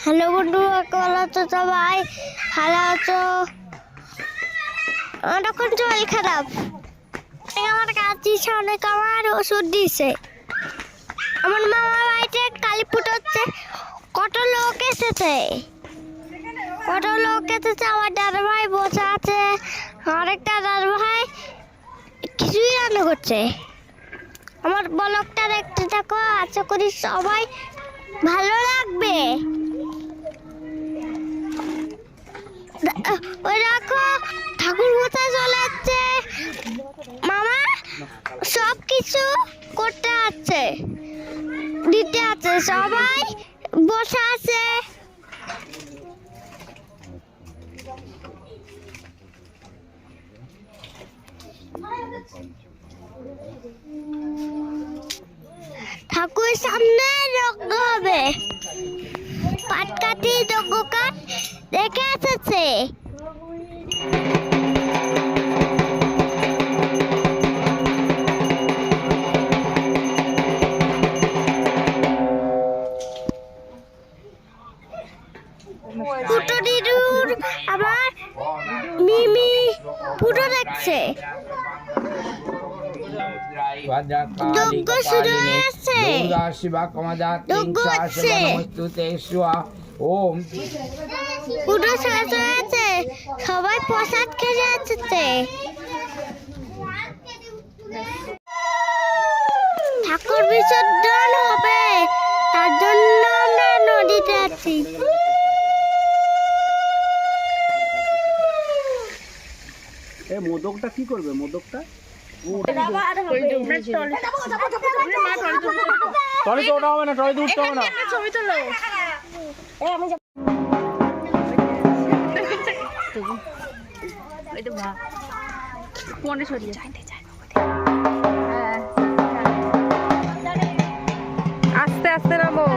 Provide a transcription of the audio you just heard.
Hello বন্ধুরা, কেমন আছো সবাই? ভালো আছো? আমার এখন শরীর খারাপ। আমার কাছে অনেক আমার ওষুধ দিয়েছে। আমার মামার বাড়িতে কালী পুজো হচ্ছে, কত লোক এসেছে। আমার দাদা ভাই বসে আছে, আরেকটা দাদা ভাই কিছুই রান্না করছে। আমার ব্লগটা দেখতে থাকো, আশা করি সবাই ভালো লাগবে। ওই দেখো ঠাকুর মশাই চলে যাচ্ছে, মামা সব কিছু করতে আছে, দিতে আছে, সবাই বসে আছে। ঠাকুর সামনে যজ্ঞ হবে, পাটকাঠি যজ্ঞ কাঠ দেখে এসেছে। পুটো দিদুর আমার মিমি পুটো দেখছে। যজ্ঞ শুরু হয়েছে, যজ্ঞ হচ্ছে, পুটো শেষ হয়েছে, সবাই প্রসাদ খেয়ে যাচ্ছে। ঠাকুর বিসর্জন হবে, তার জন্য আমরা নদীতে আছি। মোদকটা কি করবে? মোদকটা ট্রলিতে ওঠা হবে না, ট্রলিতে উঠতে হবে না। ছবি তোলো। আস্তে আস্তে নামো।